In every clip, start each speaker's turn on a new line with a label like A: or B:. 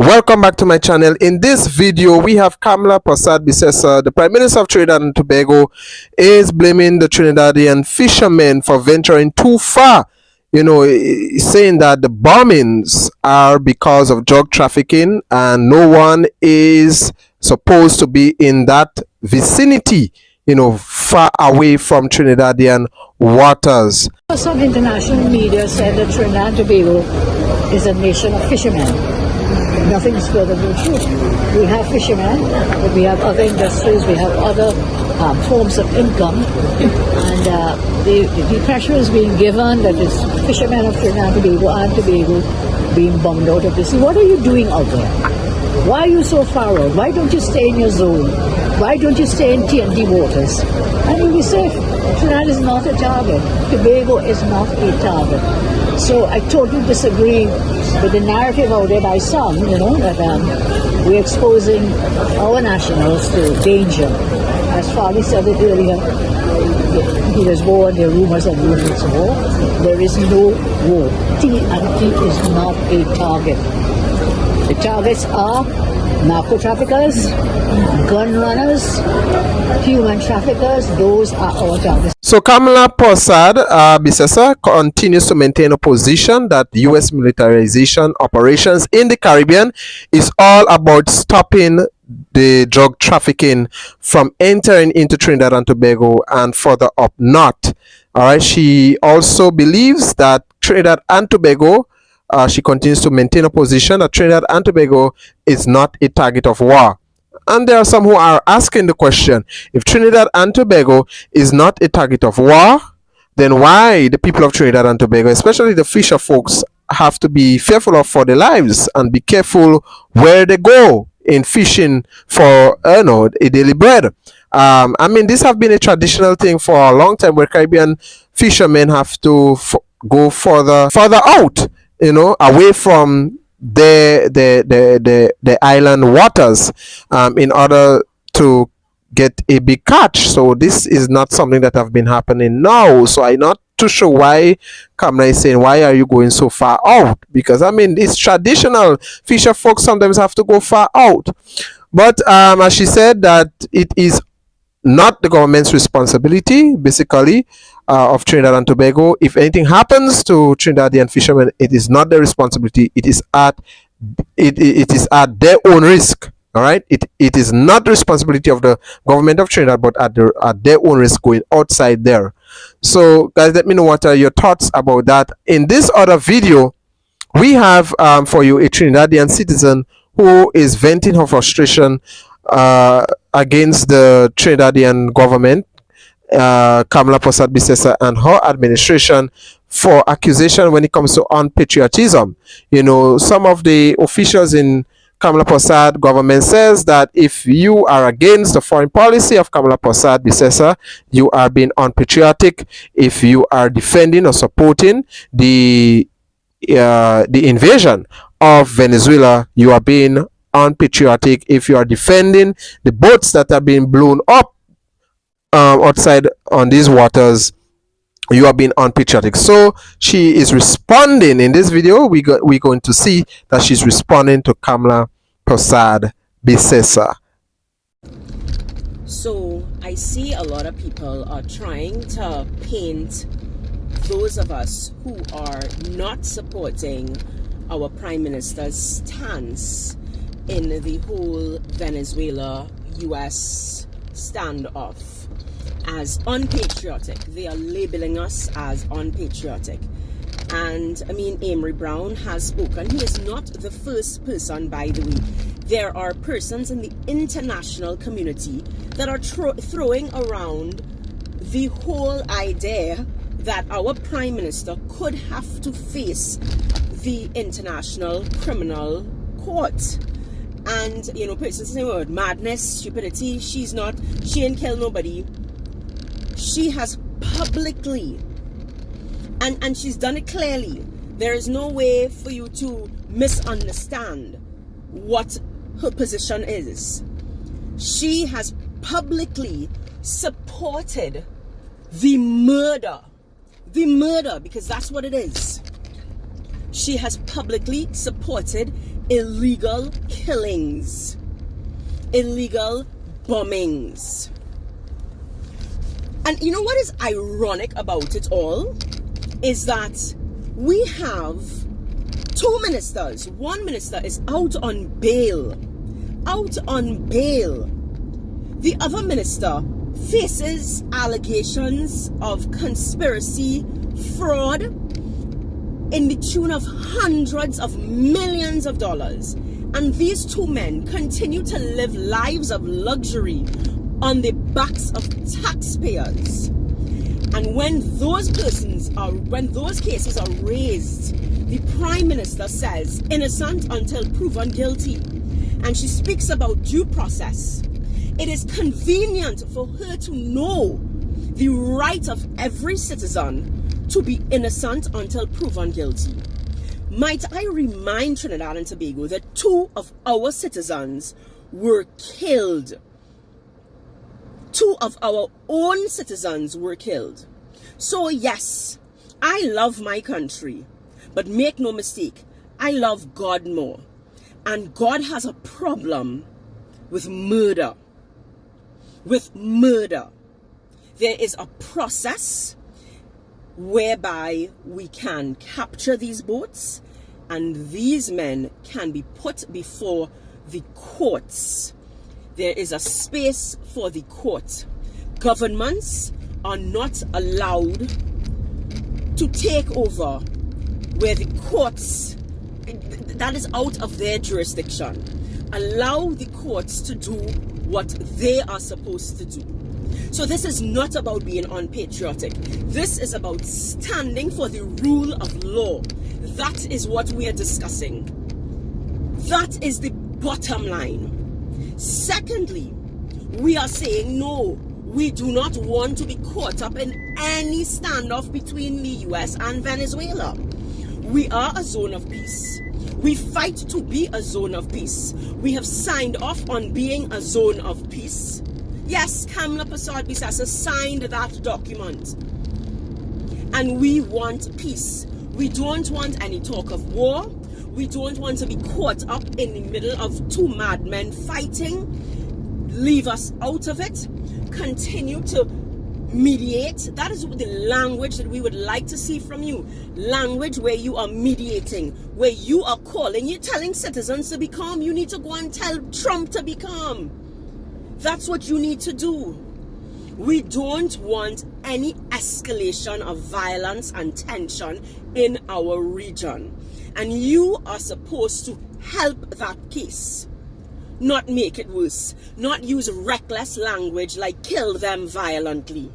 A: Welcome back to my channel. In this video, we have Kamla Perssad Bisessar, the Prime Minister of Trinidad and Tobago, is blaming the Trinidadian fishermen for venturing too far. Saying that the bombings are because of drug trafficking and no one is supposed to be in that vicinity, far away from Trinidadian waters.
B: Some international media said that Trinidad and Tobago is a nation of fishermen. Nothing is further from the truth. We have fishermen, but we have other industries, we have other forms of income, and the pressure is being given that this fishermen of Trinidad and Tobago being bombed out of the sea. What are you doing out there? Why are you so far out? Why don't you stay in your zone? Why don't you stay in TND waters? And you'll be safe. Trinidad is not a target. Tobago is not a target. So I totally disagree with the narrative out there by some, that we're exposing our nationals to danger. As Farley said it earlier, there's war and there are rumors and rumors of war. There is no war. TNT is not a target. The targets are narco traffickers, gun runners, human traffickers. Those are our targets.
A: So Kamla Perssad Bisessar continues to maintain a position that U.S. militarization operations in the Caribbean is all about stopping the drug trafficking from entering into Trinidad and Tobago and further up north. All right. She also believes that Trinidad and Tobago, she continues to maintain a position that Trinidad and Tobago is not a target of war. And there are some who are asking the question, if Trinidad and Tobago is not a target of war, then why the people of Trinidad and Tobago, especially the fisher folks, have to be fearful of for their lives and be careful where they go in fishing for a daily bread. This have been a traditional thing for a long time where Caribbean fishermen have to go further out, away from the island waters in order to get a big catch. So this is not something that have been happening now. So I'm not too sure why Kamla is saying, why are you going so far out? Because it's traditional. Fisher folks sometimes have to go far out. But as she said, that it is not the government's responsibility, basically, of Trinidad and Tobago. If anything happens to Trinidadian fishermen, it is not their responsibility. It is at their own risk. All right. It is not the responsibility of the government of Trinidad, but at their own risk going outside there. So, guys, let me know what are your thoughts about that. In this other video, we have for you a Trinidadian citizen who is venting her frustration against the Trinidadian government, Kamla Perssad Bisessar and her administration, for accusation when it comes to unpatriotism. Some of the officials in Kamla Perssad government says that if you are against the foreign policy of Kamla Perssad Bisessar, you are being unpatriotic. If you are defending or supporting the invasion of Venezuela, you are being unpatriotic. If you are defending the boats that are being blown up outside on these waters, you are being unpatriotic. So she is responding in this video. We're going to see that she's responding to Kamla Perssad Bisessar.
C: So I see a lot of people are trying to paint those of us who are not supporting our Prime Minister's stance in the whole Venezuela-US standoff as unpatriotic. They are labeling us as unpatriotic. And Amory Brown has spoken. He is not the first person, by the way. There are persons in the international community that are throwing around the whole idea that our Prime Minister could have to face the International Criminal Court. And, persons saying, oh, madness, stupidity, she ain't kill nobody. She has publicly, and she's done it clearly. There is no way for you to misunderstand what her position is. She has publicly supported the murder, because that's what it is. She has publicly supported illegal killings, illegal bombings. And you know what is ironic about it all? Is that we have two ministers. One minister is out on bail. Out on bail. The other minister faces allegations of conspiracy, fraud, in the tune of hundreds of millions of dollars. And these two men continue to live lives of luxury on the backs of taxpayers. And when those cases are raised, the Prime Minister says innocent until proven guilty. And she speaks about due process. It is convenient for her to know the right of every citizen to be innocent until proven guilty. Might I remind Trinidad and Tobago that 2 of our citizens were killed. 2 of our own citizens were killed. So yes, I love my country, but make no mistake, I love God more. And God has a problem with murder. With murder. There is a process whereby we can capture these boats and these men can be put before the courts. There is a space for the court. Governments are not allowed to take over where the courts, that is out of their jurisdiction. Allow the courts to do what they are supposed to do. So this is not about being unpatriotic. This is about standing for the rule of law. That is what we are discussing. That is the bottom line. Secondly, we are saying no, we do not want to be caught up in any standoff between the US and Venezuela. We are a zone of peace. We fight to be a zone of peace. We have signed off on being a zone of peace. Yes, Kamla Perssad Bisessar signed that document. And we want peace. We don't want any talk of war. We don't want to be caught up in the middle of 2 madmen fighting. Leave us out of it. Continue to mediate. That is the language that we would like to see from you. Language where you are mediating, where you are calling, you're telling citizens to be calm. You need to go and tell Trump to be calm. That's what you need to do. We don't want any escalation of violence and tension in our region. And you are supposed to help that case. Not make it worse. Not use reckless language like kill them violently.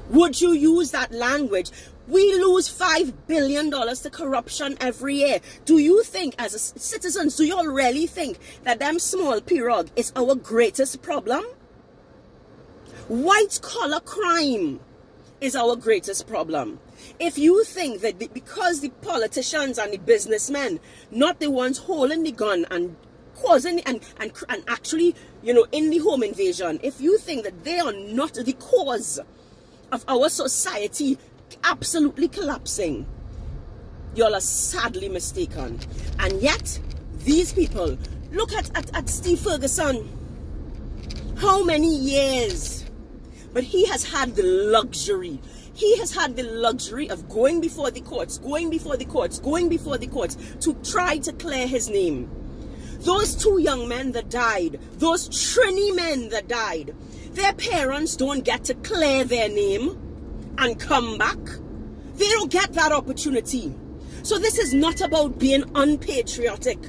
C: Would you use that language? We lose $5 billion to corruption every year. Do you think, as citizens, do you all really think that them small pirogue is our greatest problem? White collar crime is our greatest problem. If you think that because the politicians and the businessmen, not the ones holding the gun and causing and actually, in the home invasion, if you think that they are not the cause of our society absolutely collapsing, y'all are sadly mistaken. And yet, these people, look at Steve Ferguson. How many years? But he has had the luxury. He has had the luxury of going before the courts, going before the courts, going before the courts to try to clear his name. Those 2 young men that died, those Trini men that died, their parents don't get to clear their name and come back. They don't get that opportunity. So this is not about being unpatriotic.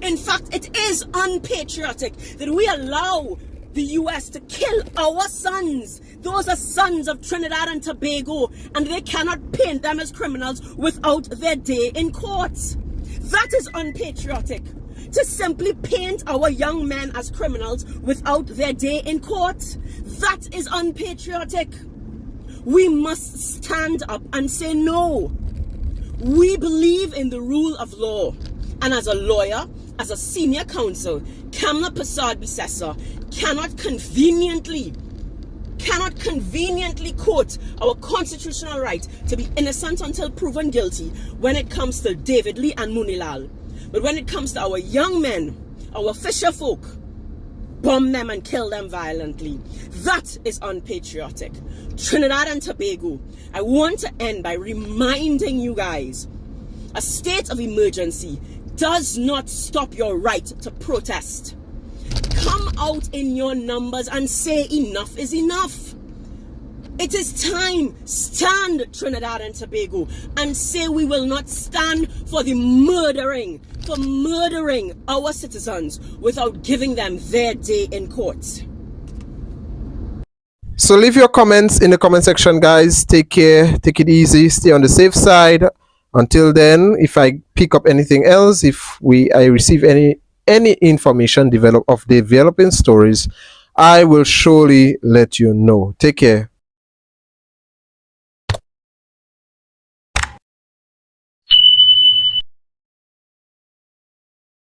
C: In fact, it is unpatriotic that we allow the US to kill our sons. Those are sons of Trinidad and Tobago, and they cannot paint them as criminals without their day in court. That is unpatriotic. To simply paint our young men as criminals without their day in court. That is unpatriotic. We must stand up and say no. We believe in the rule of law. And as a lawyer, as a senior counsel, Kamla Perssad Bisessar cannot conveniently quote our constitutional right to be innocent until proven guilty when it comes to David Lee and Munilal. But when it comes to our young men, our fisher folk, bomb them and kill them violently. That is unpatriotic. Trinidad and Tobago, I want to end by reminding you guys, a state of emergency does not stop your right to protest. Come out in your numbers and say enough is enough. It is time. Stand, Trinidad and Tobago, and say we will not stand for murdering our citizens without giving them their day in court.
A: So leave your comments in the comment section, guys. Take care, take it easy, stay on the safe side. Until then, if I pick up anything else, if I receive any information of developing stories, I will surely let you know. Take care.